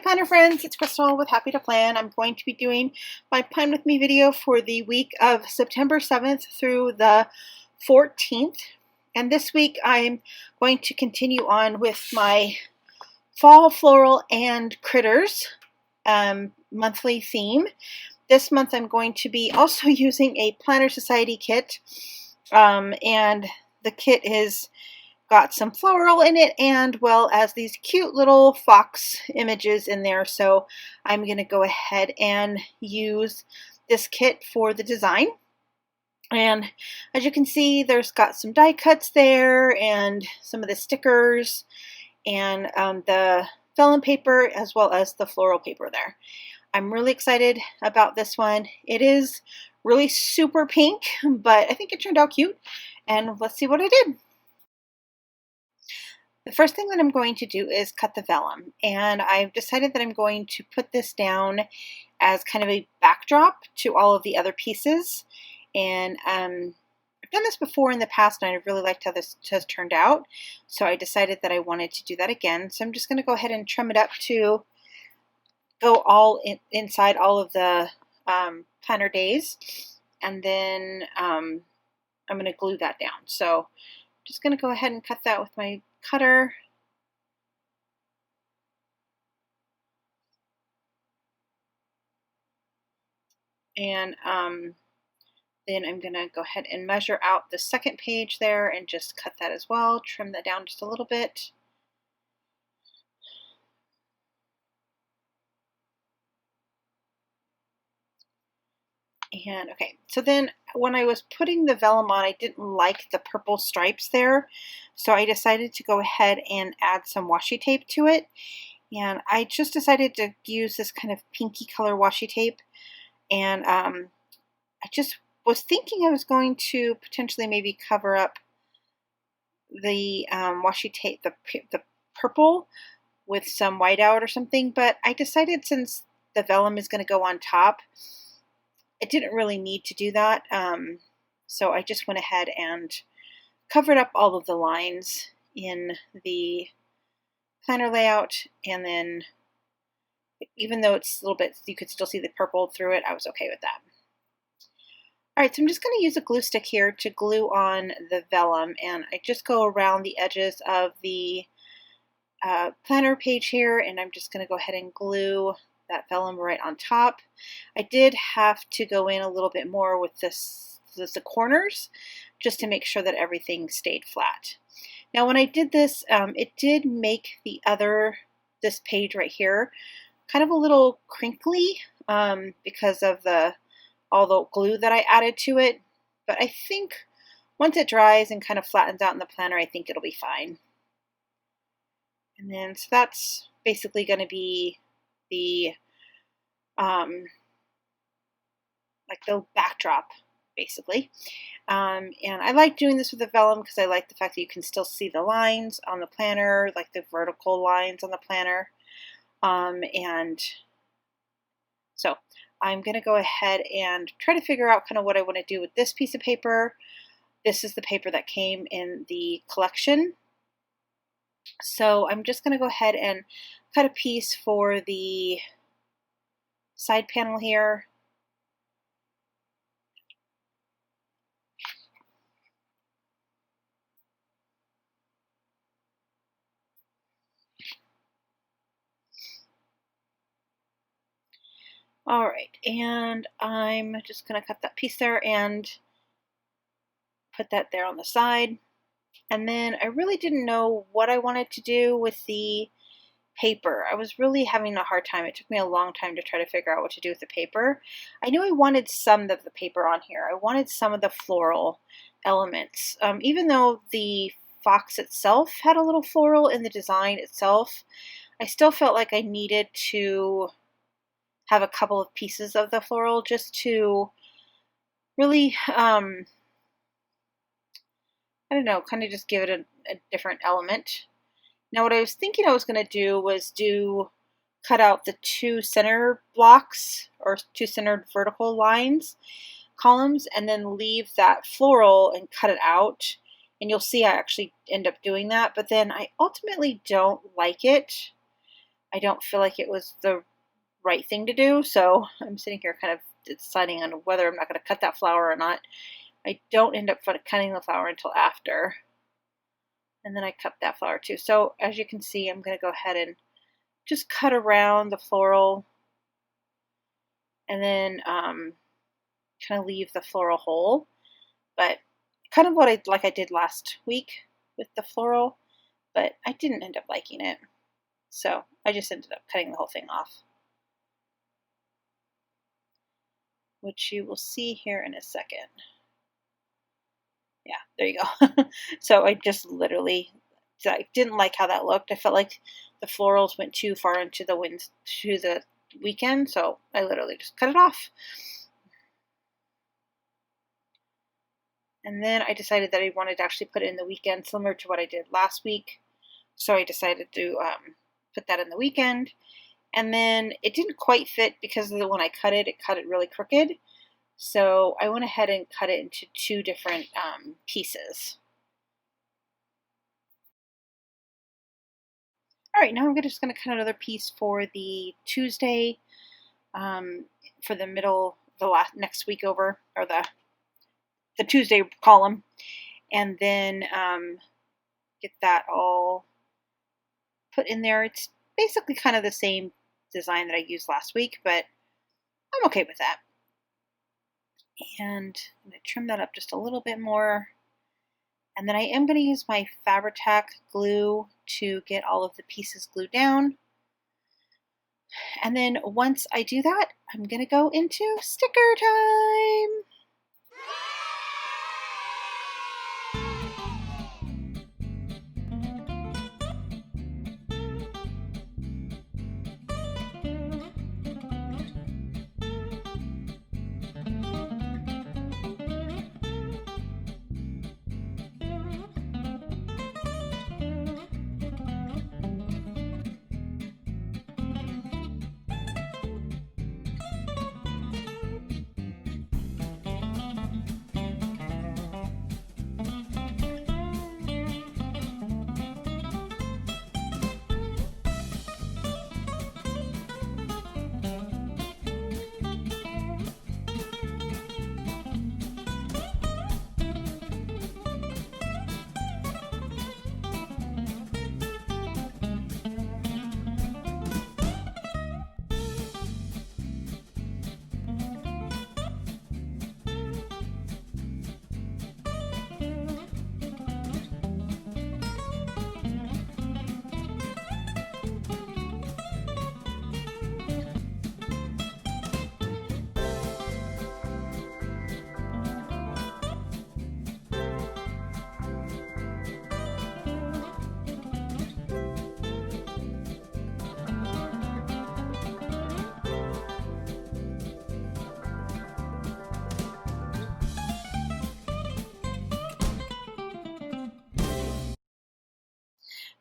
planner friends, it's Crystal with Happy to Plan. I'm going to be doing my Plan With Me video for the week of September 7th through the 14th. And this week I'm going to continue on with my fall floral and critters monthly theme. This month I'm going to be also using a Planner Society kit, and the kit is got some floral in it and well as these cute little fox images in there, so I'm going to go ahead and use this kit for the design. And as you can see, there's got some die cuts there and some of the stickers and the vellum paper as well as the floral paper there. I'm really excited about this one. It is really super pink, but I think it turned out cute, and let's see what I did. The first thing that I'm going to do is cut the vellum, and I've decided that I'm going to put this down as kind of a backdrop to all of the other pieces. And I've done this before in the past and I really liked how this has turned out, so I decided that I wanted to do that again. So I'm just going to go ahead and trim it up to go all inside all of the planner days, and then I'm going to glue that down. So I'm just going to go ahead and cut that with my cutter. And then I'm going to go ahead and measure out the second page there and just cut that as well, trim that down just a little bit. And okay, so then when I was putting the vellum on, I didn't like the purple stripes there, so I decided to go ahead and add some washi tape to it. And I just decided to use this kind of pinky color washi tape, and I just was thinking I was going to potentially maybe cover up the washi tape, the purple, with some whiteout or something, but I decided since the vellum is going to go on top, I didn't really need to do that, so I just went ahead and covered up all of the lines in the planner layout, and then even though it's a little bit, you could still see the purple through it, I was okay with that. Alright, so I'm just going to use a glue stick here to glue on the vellum, and I just go around the edges of the planner page here, and I'm just going to go ahead and glue that vellum right on top. I did have to go in a little bit more with the corners just to make sure that everything stayed flat. Now when I did this, it did make this page right here kind of a little crinkly because of all the glue that I added to it, but I think once it dries and kind of flattens out in the planner, I think it'll be fine. And then so that's basically going to be the like the backdrop basically, and I like doing this with the vellum because I like the fact that you can still see the lines on the planner, like the vertical lines on the planner, and so I'm going to go ahead and try to figure out kind of what I want to do with this piece of paper. This is the paper that came in the collection, so I'm just going to go ahead and cut a piece for the side panel here. Alright, and I'm just going to cut that piece there and put that there on the side. And then I really didn't know what I wanted to do with the paper. I was really having a hard time. It took me a long time to try to figure out what to do with the paper. I knew I wanted some of the paper on here. I wanted some of the floral elements. Even though the fox itself had a little floral in the design itself, I still felt like I needed to have a couple of pieces of the floral just to really, I don't know, kind of just give it a different element. Now what I was thinking I was going to do was cut out the two center blocks or two centered vertical columns, and then leave that floral and cut it out. And you'll see I actually end up doing that, but then I ultimately don't like it I don't feel like it was the right thing to do, so I'm sitting here kind of deciding on whether I'm not going to cut that flower or not. I don't end up cutting the flower until after, and then I cut that flower too. So as you can see, I'm going to go ahead and just cut around the floral, and then kind of leave the floral whole, but kind of what I did last week with the floral, but I didn't end up liking it, so I just ended up cutting the whole thing off, which you will see here in a second. Yeah, there you go. So I just literally, I didn't like how that looked. I felt like the florals went too far into the weekend, so I literally just cut it off. And then I decided that I wanted to actually put it in the weekend, similar to what I did last week. So I decided to put that in the weekend. And then it didn't quite fit because when I cut it really crooked. So I went ahead and cut it into two different pieces. All right, now I'm just going to cut another piece for the Tuesday, for the middle, next week over, or the Tuesday column, and then get that all put in there. It's basically kind of the same design that I used last week, but I'm okay with that. And I'm going to trim that up just a little bit more. And then I am going to use my Fabri-Tac glue to get all of the pieces glued down. And then once I do that, I'm going to go into sticker time.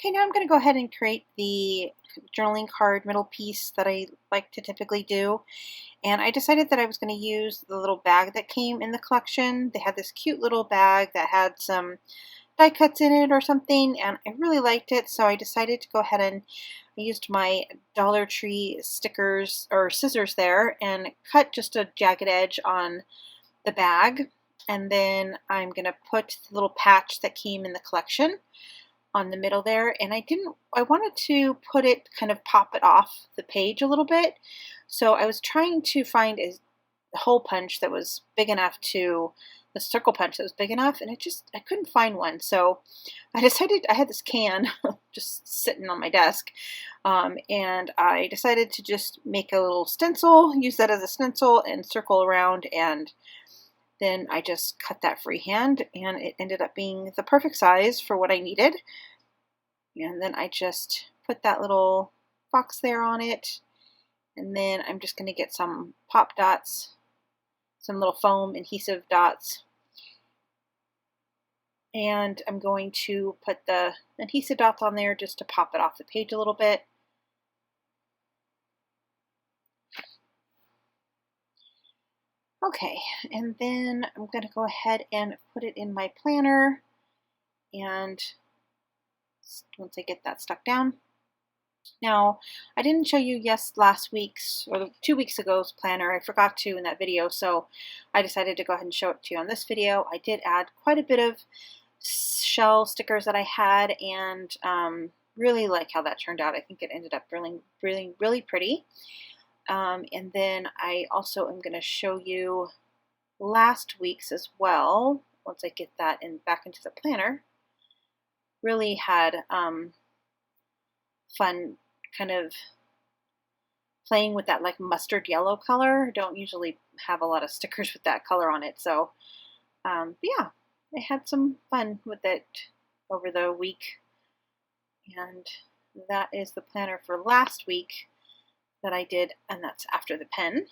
Okay, now I'm going to go ahead and create the journaling card middle piece that I like to typically do. And I decided that I was going to use the little bag that came in the collection. They had this cute little bag that had some die cuts in it or something, and I really liked it, so I decided to go ahead and I used my Dollar Tree stickers or scissors there and cut just a jagged edge on the bag. And then I'm going to put the little patch that came in the collection on the middle there, and I wanted to put it, kind of pop it off the page a little bit, so I was trying to find a hole punch that was big enough the circle punch that was big enough, and I couldn't find one, so I decided, I had this can just sitting on my desk, and I decided to just make a little stencil, use that as a stencil, and circle around, and then I just cut that freehand, and it ended up being the perfect size for what I needed. And then I just put that little box there on it, and then I'm just going to get some pop dots, some little foam adhesive dots, and I'm going to put the adhesive dots on there just to pop it off the page a little bit. Okay, and then I'm going to go ahead and put it in my planner, and once I get that stuck down, Now, I didn't show you last week's or 2 weeks ago's planner. I forgot to in that video, so I decided to go ahead and show it to you on this video. I did add quite a bit of shell stickers that I had, and really like how that turned out. I think it ended up really pretty. And then I also am going to show you last week's as well. Once I get that back into the planner, really had fun kind of playing with that like mustard yellow color. Don't usually have a lot of stickers with that color on it, so yeah, I had some fun with it over the week, and that is the planner for last week that I did, and that's after the pen.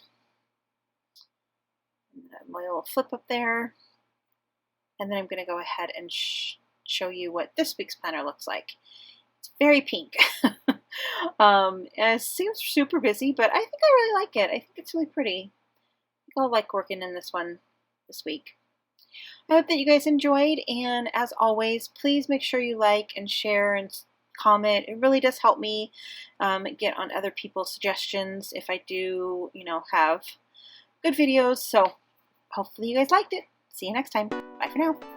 My little flip up there, and then I'm going to go ahead and show you what this week's planner looks like. It's very pink. It seems super busy, but I think I really like it. I think it's really pretty. I think I'll like working in this one this week. I hope that you guys enjoyed, and as always, please make sure you like and share and comment. It really does help me get on other people's suggestions if I do, have good videos. So hopefully you guys liked it. See you next time. Bye for now.